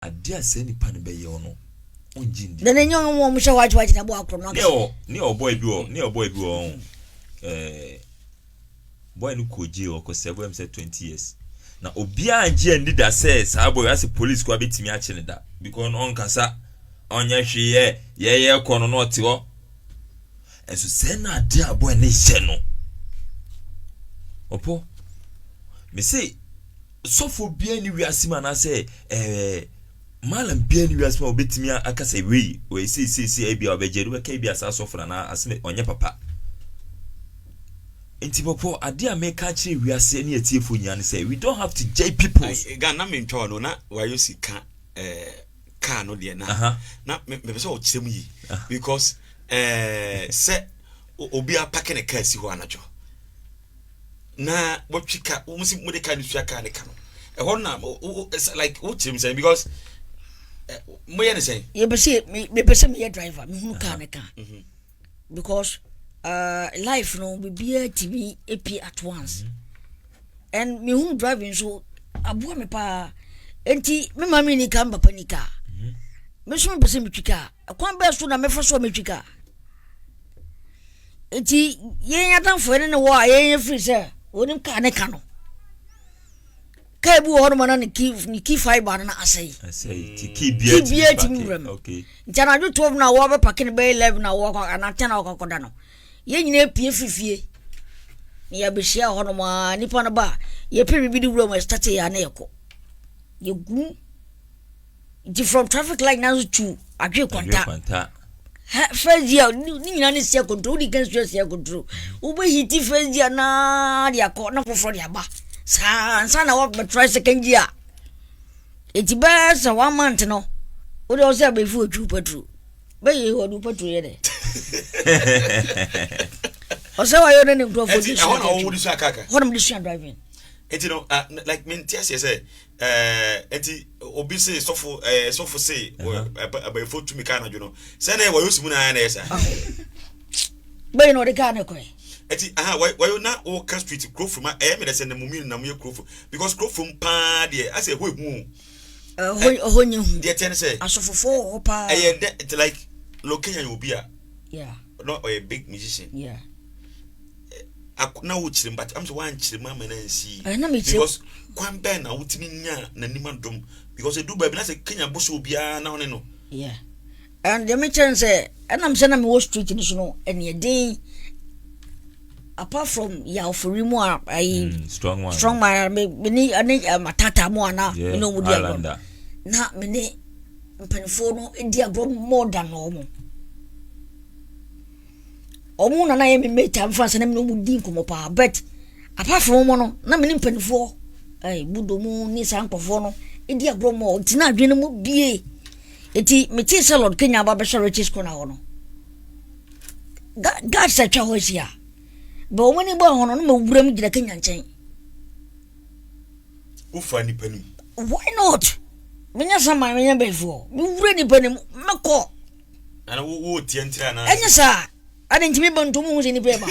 adia se nipa ne be ye ono onjindi then enyo mo mo hwa na bo akro no ne o boy bi o boy no koje o ko 20 years na obi anje ndi da say sa boy as police ko abetimi a che ne da because on kasa onye hwe ye ko no no te ho enso se na adia boy ne hye no opo me say sofo bia ni wiase ma na say malam bia ni wiase ma obetimi akasa we see e bia obejeru we ka bia sa sofo na aseme onye papa enti popo ade a make kire wiase ni etiefo nyane say we don't have to judge people ga na me ntwa no na Wayoosi ka no de na me be so o kirem yi because se obi a pack ne car si ho anajo na watwika umusi mode ka ni sua ka ne ka no e ho na like what kirem say because mo ye ne say ye be say me be say me driver me hu ka ne ka because life no be TV AP at once and me hu driving so abuo me pa enti me mama ni ka mbapa ni ka me so me be say me twika kwan be so na me fa so me twika enti ye nya tanfo ne wo a ye free say wonim ka ne ka no ka bu ho no na ni key fiber na asai ti key bia okay jana ju 12 na wo be pack ne be 11 na wo na 10 na wo koda no ye nyina pie fifie ni ya be hia ho no ma nipa na ba ye pe bibi di wuro mo start ya na yeko ye gu di from traffic light na to adwe kwanta first year ni nyina ni sia control di kan sia control u be hiti first year na dia ko na foforo dia ba sa na what try second year it be so 1 month no o de o say be fu oju petrol be ye o du petrol ye de o say wa yo ne nko for this one o wo di so akaka what am this driving it you know like me tia say enti obi say sofo say about for to me kana you know say na Wayoosi mu na na yesa be no de kana ko eti why na o ka street grow from me dey say na mumi na me grow because grow from pa dey I say ho honye hu dey ten say asofofo ho pa it like location obi a yeah not a big musician yeah na wo chirim but am so wan chirim ma na nsi because kwan ben na wutimi nya na nimadom because e do ba bi na say Kenya boso obia na one no yeah and the mention say and am say na me wo street ni so no and ye dey apart from ya for mu strong man me ni ani matata mu ana me no mu dia na me ne mpanfo no e dia bro more than normal omu na ye me mate am fancy na me no mu din komo pa but apart from mo no na me ni mpanfo budomu ni sankofo no e dia bro more tina adwene mu bie eti me ti salon Kenya ba be so riches ko na ho no God sa twa ho sia ba o mani ba ho no ma wuram gida Kenya nchen ufa ni panim why not menya sama menya befo mi wure ni panim meko ana wo tientia na enya sa ana ntimi bantu mu se ni beba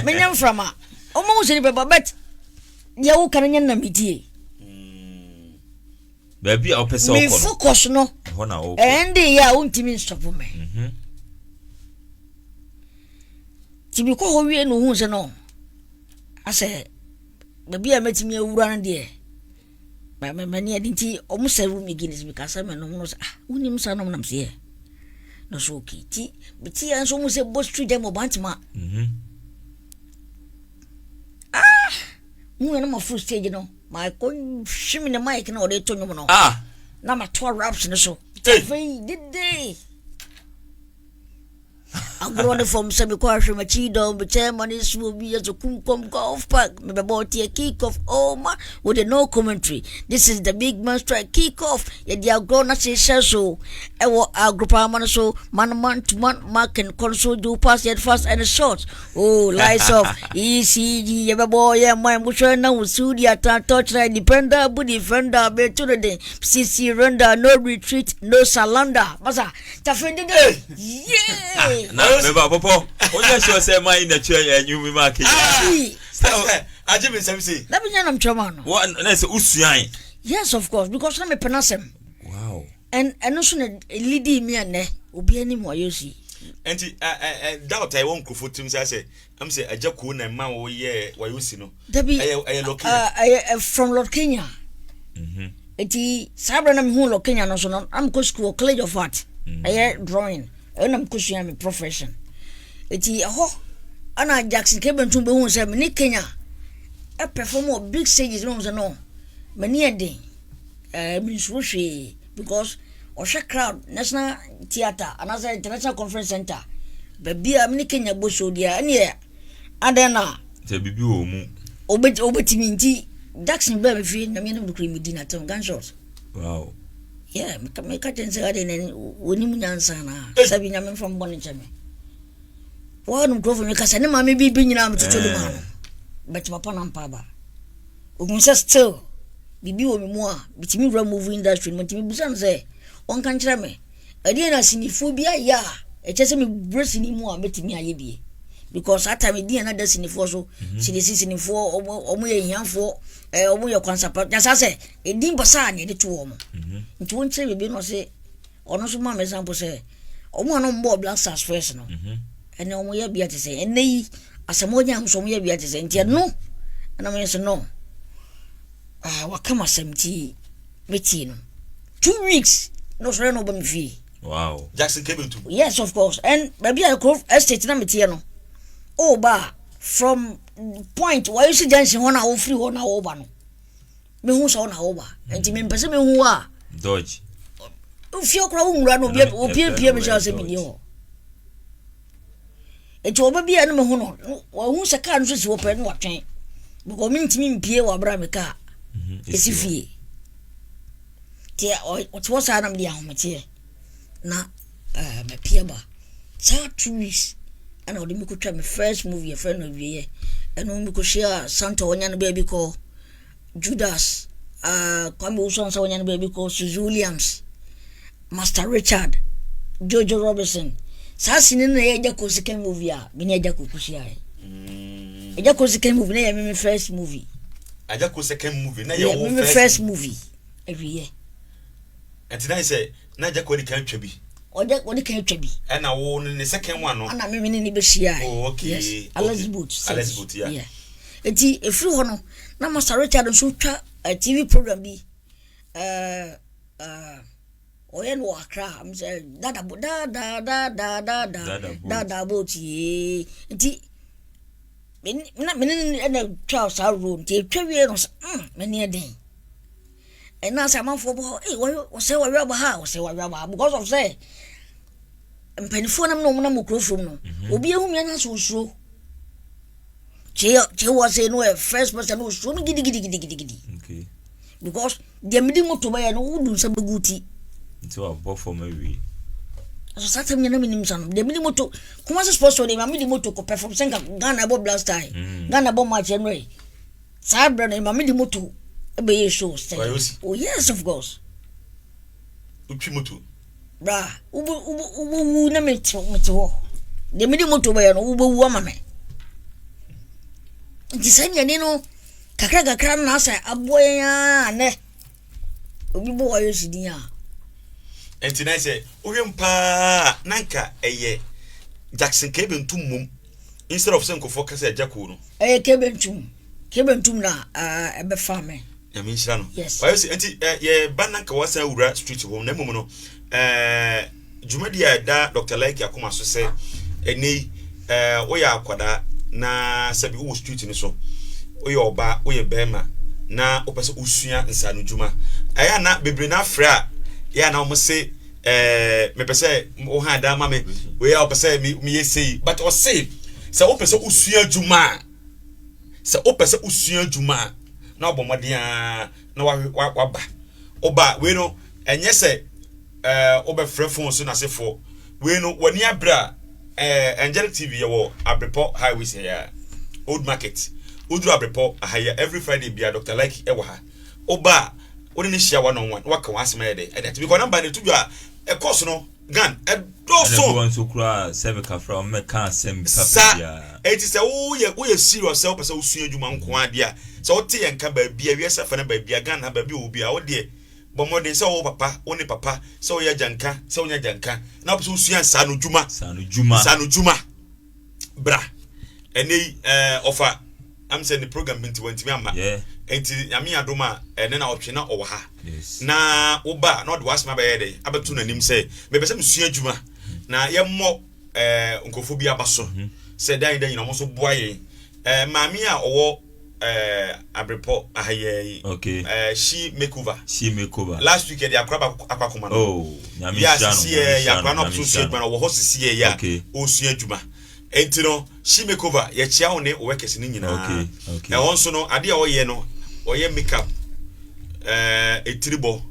menya mframa o mu se ni beba but ya wo kan nya na midie ba bia o pese o ko mi focus no ho na o ende ya wo ntimi stop me tibi ko ho wie no hu se no ase ba bia metimi awura na de mani adinti omu seru mi Guinness bi kasa me no no unim sa no nam se no so kiti biti an so mu se bo street dem obantima mu na ma full stage no my kon shimi na mic na o de to nyum no na ma to raps no so did they I'm going from Semi-Quashim, Machido, but money will be as a Kumkom Golf Park, maybe about a kick-off, with a no commentary. This is the big man strike kick-off. Yet they are grown as a so. Our group of so man to man, mark and console do pass yet fast and short. Oh, lights off. ECG, every boy, my motion now, Sudia, touch like defender, but defender, bet to the day. CC render, no retreat, no surrender. Masa, Tafende, yeah. Meba popo onya sure say my na twa anyu mi market aje me sam say na binya nam choma no na say usuan Yes, of course, because I'm a penasem. Wow. And also leading me and obi any Wayoosi. And doubt I won't go for Tim say I'm say a Jakun and man oh yeah Wayoosi no. I from Lord Kenya. Eti sabra na me hu Lord Kenya no so no am go school college of art. I drawing. And I'm kusuya me profession. Eti ho ana Jackson Kebentum be hu say me ni Kenya. I perform big stages no no. Many a day. Means because Osha crowd National Theatre another International Conference Center. Baby I'm Kenya Bosho dia ane adena. Te bibi o mu. Obetimi nti Jackson be me fi na me no kuri Medina town gunshots. Wow. Yeah, me ka tense ade na woni mu nyansa na. Sabi nya me from boni cheme. Wa no go for me kasa ne ma me bi nyina am tutu ma no. But papa na mpa ba. Ogun still bibi wo me mu a bitimi wura movie industry mo timi busan say on kan kire me ade na sinifo bia ya e chese me brasini mu a betimi aye bie because at time di na da sinifo so sinifo omo ye hianfo omo ye kwansapa ya say e din basa na de to omo nti won kire bibi no say ono so ma me sample say omo no mbo black stars first no ene omo ye bia te say ene yi asamonya nso omo ye bia te say nti no na me say no wakama 70 meti no 2 weeks no so no ba me fi. Wow. Jackson Kebentum. Yes, of course. And baby I go estate na meti no. Oh ba from point why you see junction ho na wo free ho na wo ba no. Me hu so na wo ba. Enti me pese me hu a dodge. Fi okra wo nwura no pie me sha se me ni ho. Enti oba bia no me hu no. Wo hu se car no so si wo pe no watwen. Because me ntimi mpie wa bra me car. Esifie tia what was anam dia hometie na me pieba sa 2 weeks ana odi mi ko twa me first movie e friend of ye eno mi ko share Santa onya no baby ko Judas kwame uson sa onya no baby ko Suzu Williams Master Richard Jojo Robinson sa sini na ye ja ko second movie a bi na ja ko kushia e ja ko second movie na ye me first movie Aja ko second movie na your first movie every year. And tonight say na aja ko di kan twa bi. Oja ko di kan twa bi. And na wo ni second one no. Ana me ni be shia. Oh okay. Yes. Alex Boot. Yeah. Eti efri ho no na Master Richard nso twa TV program bi. Oyen wo akra am say dada boat ye. Eti menen na twa sa room ti twa wie no meni den and na say man for bo we say we ba ha we say we ba because of say mpanifo nam no microphone no obi ehu me na so so che was say no first person no so gidi okay because the midi moto ba ya no udun sa beguti into a buff for me so sata me na minim san de midi moto kuma se sports de midi moto ko perform senga Ghana bo blast time Ghana bo match anyway sabra na midi moto e be ye show say oh yes of course uchi moto bra ubu na meto de midi moto ba ya no ubu ama me disanya ni no kakra na sa aboya ne obi bo Wayoosi din a and tonight say Oyempa nanka eye Jackson Kebentum mum instead of saying ko focus e Jacko no Kebentum na ebe farme ya min shira no yes Wayoosi enti ye bananka wasa wura street home na mum no Jumadi da Dr. Like akoma so say eni oya akwada na sabi wo street ni so oya oba oya bema na opese usua nsanu juma aya na bebre na fra ya na omo say me pese o ha da ma me we ya pese me yesi but o say se o pese usua juma na obomodia na wa ba oba we no enye se obe frɛ phone so na sefo we no wani abra Angelic TV yawo Abrepo highway here old market odu Abrepo ahaya every Friday bia Dr. Like ewa ha oba oni ni hia 1-on-1 waka wasema yede because number ne tudwa e course no gan doso one so kura seven from me can sem papa it is we serious self person usua adwuma nko ade a so wote yenka ba bia wi esa fa na ba bia gan na ba bia obi a wo de bomode se wo papa wo ne papa se wo ya janka se wo nya janka na person usua sanu juma bra eni offer am saying the program binti wenti amma enti yami adoma ene na option na owo ha na oba na do asma ba yede abetu nanim say me be say msua adwuma na ye mo nkofo bi abaso say dan na mo so boaye maami a owo abrepo ahaye she makeover last week the akraba akwakoma no nyami ya akra no so sie gba wo hosisi ya osua adwuma enti no she makeover ye chia wo ne workers ni nyina e won so no ade a oye no oye makeup etribo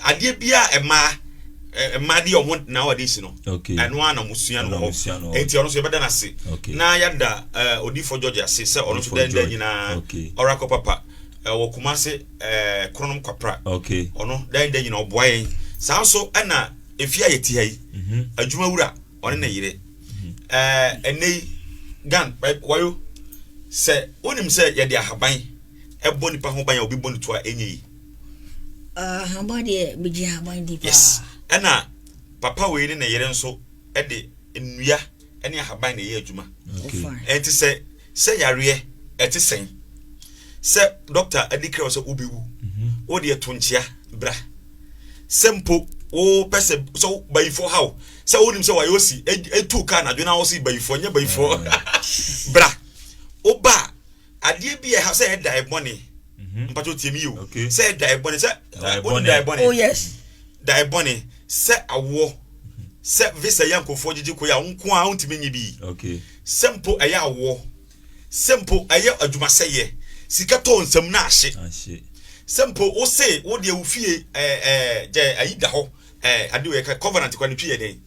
ade bia ema de omo na wadisi no eno ana musua no enti ono so yebeda na se na yada odifo George ase se ono so den nyina oracle papa wo kuma se kronom kwapra ono den nyina oboayen saa so ana efia yeti hai adwuma wura one na yire enei gan wayo se onim se yede ahaban ebo nipa ho ban ya obi boni to a enyi ahaban de biji ahaban di pa yes ana papa we ni na yere nso de nnua ene ahaban na ye adwuma enti se yare eti sen se doctor adikre so obiwu o de tonchia bra sempo o pese so bayifo how se wonim se Wayoosi etu ka na dwena wo si bayifo nya bayifo bra oba ade bi e ha se dai money mpacho tiemi yo se dai money se dai money oh yes dai money se awo se visa yankofo gigi ko ya nko a untimi nyi bi sempo aya awo sempo aya adwuma seye sika to nsam na ahye sempo o se wo de ufie je ayida ho ade we ka covenant kwa ne twie den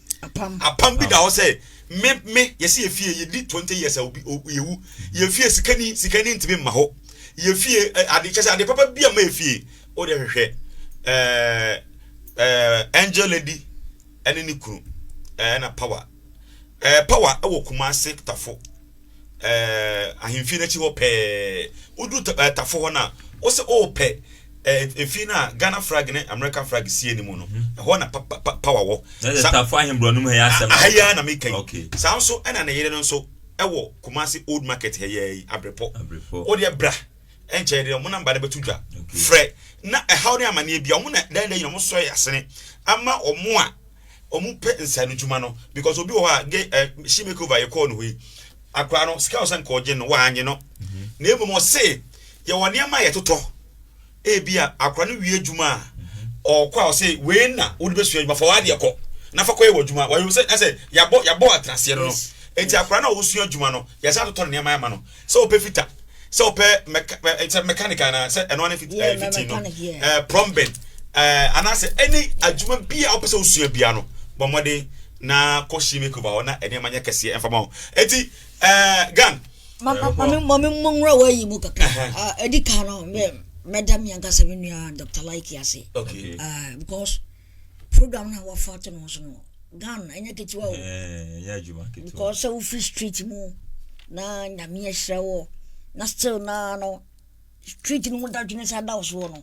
apam bi da ho se me yesi efie yedi 20 years yewu yefie sikani ntimi ma ho yefie ade kese ade papa bia ma efie o de hwehwe angel lady ene ni kunu na power ewo kuma se tafo ahimfi na chi ho pe odu tafo ho na o se o pe efi na Ghana flag ne American flag sie ni mu no ho na power wo tafo ahimbro no ya asem aya na make saa so ena na yere no so ewo Kumasi old market here abrepo o de bra enche de mo na mba de betudwa fre na how ne amane bia mo na dan dan mo so yasene ama omo a omu pe nsanu juma no because obi wo ha she make over ye call no wi akwa no sika osan ko je no wa anye no na emu mo se ye woni ama ye toto e bia akwa no wi adwuma o kwa o se we na wo de besu adwuma fa wa de ko na fa ko ye adwuma wa you say yabo atrase no enti akwa na wo su adwuma no ye sa toto ne ama no so o pe fita so pe mechanical na say eno na fit no plumbing anase any adwuma bia o pe so su bia no bomode na koshi makeover ona ene manya kese enfama eti gan mami mongra wa yi mu kaka edika no madam yanga sebenua Dr. Like yase because program na wa fatu no so no gan enya kechiwa o ya juma kechiwa because so free street mu na nyame ehra wo na still na no street no mo da dwene sa da so no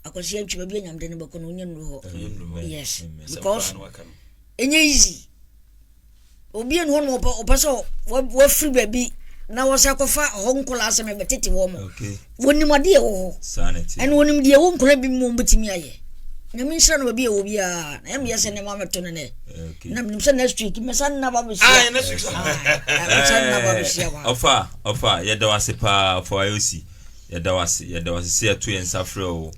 akosi antwi ba bia nyamde ne bako no nya nru ho yes because enye easy obi en hono opeso wo free baby na wo sa kofa ho nkola asem betete wo mo woni mode ye wo sanity en woni mde wo nkola bi mo betimi aye na min sha no baby wo bia na em yese ne mama to ne na min sha next week me san na ba bi sia next week san na ba bi sia ofa ye da wase pa for Wayoosi ye da wase se to yen safre o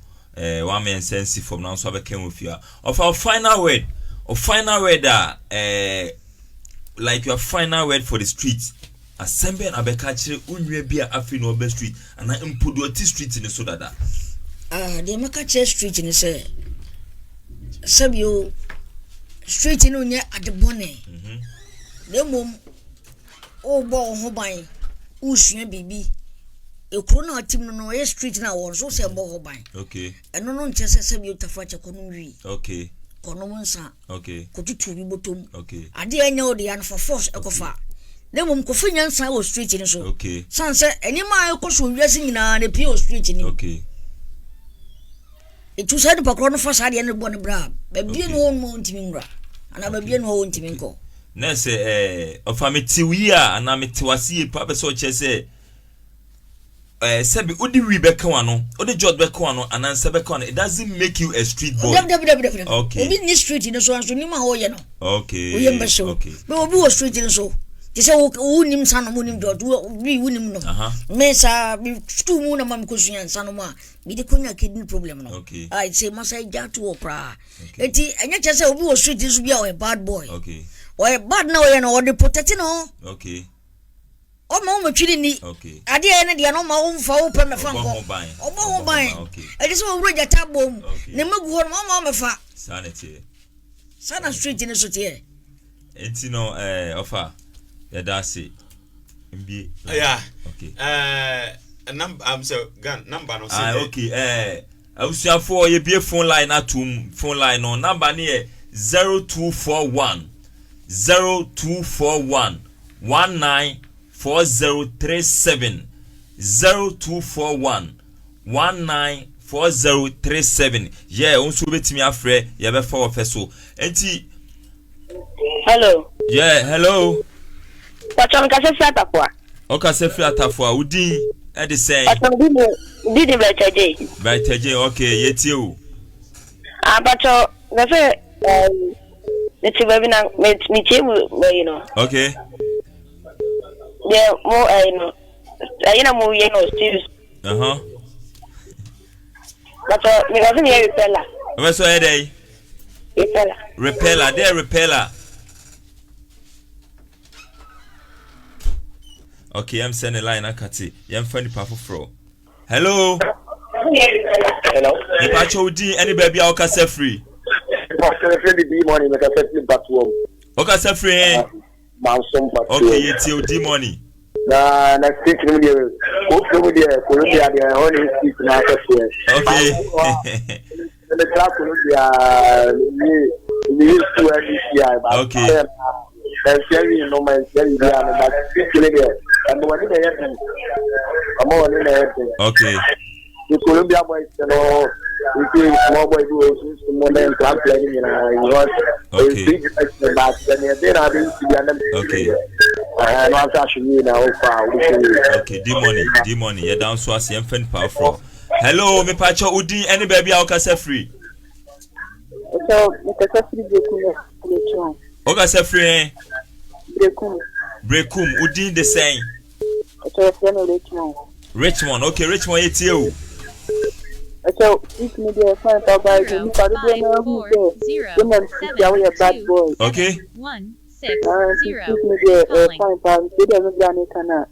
one man sense from now so abeken ofia of our final word like your final word for the street assemble na beka kire unwe bia afi no be street ana impodoti street ni so dada de maka kire street ni se sabio street ni onye adebone demom obo ho ban usua bibi ekro na team no ye street na won so se bo ho ban okay eno no nche se sabio tafa che kono wi okay kono nsa okay kotutu bi botom okay ade anya odi an for force ekofa dem mum kofa nyansa wo street ni so okay sanse enima ekoso wiase nyina na pie wo street ni okay etu side pakro no fa sade ne bo ne bra ba bie no won ntimi ngura ana ba bie no won ntimi nko na se ofa metiwi a ana metiwase pa be so che se sebi odi wi beka wano odi jot beka wano ananse beka wano it doesn't make you a street boy okay obi ni street ni so ni ma ho ye no okay oye mbesho okay be obi wo street ni so ti se wo nim sanu mo nim jot bi wo nim no mesa bi stu mu na mam ko suyan sanu ma bi de konya kidney problem no okay I say masa jatu opra eti anya che se obi wo street ni so bia o bad boy okay o bad na o ye no o de protect no okay o ma o twiri ni okay ade ene de no ma o mfa o pe me fa nko o bo ho ban e de so wo jata bom ne magu ho ma ma fa sana street ni so tie enti no offer ya dasi mbi yeah okay number I'm so gun number no say okay awusiafo ye bie phone line atum phone line no number ne 0241 194037 0241 194037 yeah onso betimi afre ye be fa ofeso enti hello yeah hello Pachon kase atafua oka se free atafua udi e de say Pachon di Beteje okay yetie o Pachon kase neti baby na me you know okay yeah mo you know mo you know still Pachon me kase ni repeller we so e dey repeller okay I'm sending a line akati yam funny powerful fro hello the pacho di any baby a okase free money make a set back home okase free mansom back okay yetie di money na next week no dey go to the Colombia the only speak na okay the class Colombia ni to NDCI but okay that's very normal very but there and when they happen I'm on the okay the Colombia boys you know we small boy do small men club playing you know okay but then they are being okay no actually now okay the money you down so as yam fan powerful hello me pacho udi any baby a okase free so me kase free okase free brekum udi the same Richmond okay Richmond yetie o so this media fine for by the new party na who say bad boy okay 160 fine for the no kana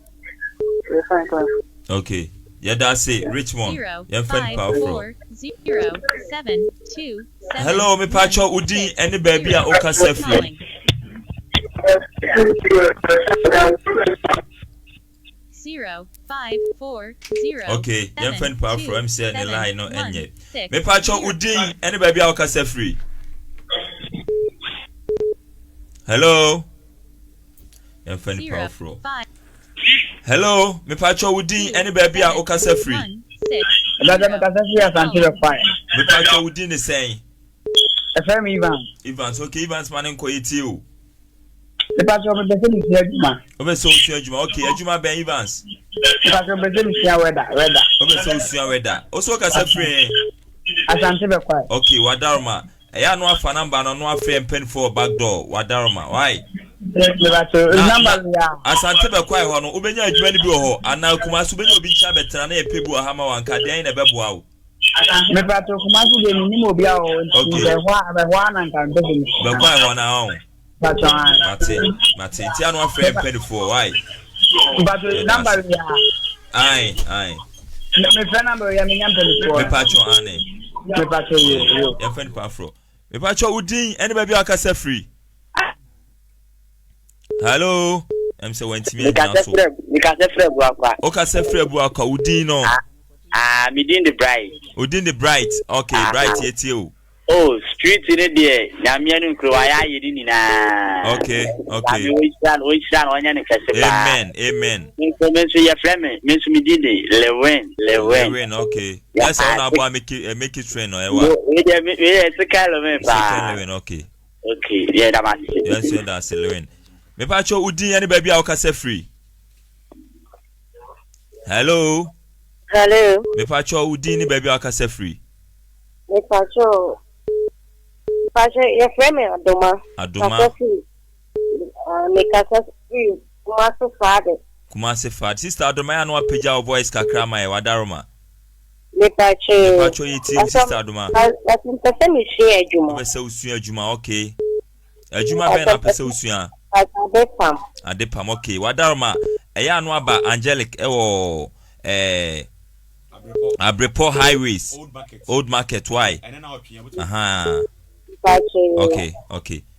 fine class okay yeah that's it Richmond yeah fan powerful 072 hello me pacho udi any baby a okase free 0540 okay yeah fan powerful I'm saying the line no enye me pacho udi any baby a okase free hello yeah fan powerful hello me pacho udi any baby a okase free Dada me kase free asante be fine me pacho udi ne saying FM Evans okay Evans man nko yetie o the pastor me dey say aduma obe so osu aduma okay aduma ben Evans the pastor me dey say weather obe so osu weather oso kase free asante be fine okay wadarma eya no afa number no afa pen for back door wadarma why number ya asante be kwai ho no obenya adwuma ni bi ho ana kuma so benya obi ncha betena na epebu ahama wanka den na beboa wo me pastor kuma so de ni mo bia o be ho na nkan be kwai ho na ho Mate ti anu afa pen for why but number ya ai me friend number ya me nyam pen for me pacho ane me pastor yo ya friend pa afro me pacho udin any baby akase free hello I'm so went me now so me kase free buakwa okase free buakwa udin no me din the bright udin the bright okay bright yetie o oh street ne de nyamia no nkro aya yedi ni na Okay. we shran onya ne kase ba Amen. menso ye frame menso mi di de lewen Okay. That's all about make it train or what? we sekalo me ba Lewen, okay. Okay, yeah, that was it. Yes, that's Lewen. Me pa cho udi any baby a kase free. Hello. Me pa cho udi ni baby a kase free. Me pacho your friend Adoma. Me kasa free. Kumase fad. Sister Adoma ya no apeja voice kakra ma e wadaroma. Me pacho yiti Sister Adoma. Latin pese me share adwuma. Pese usua adwuma, okay. Adwuma be na pese usua. Adepam, okay. Wadaroma eya no aba Angelic ewo Abrepo Highways. Old Market why? Okay.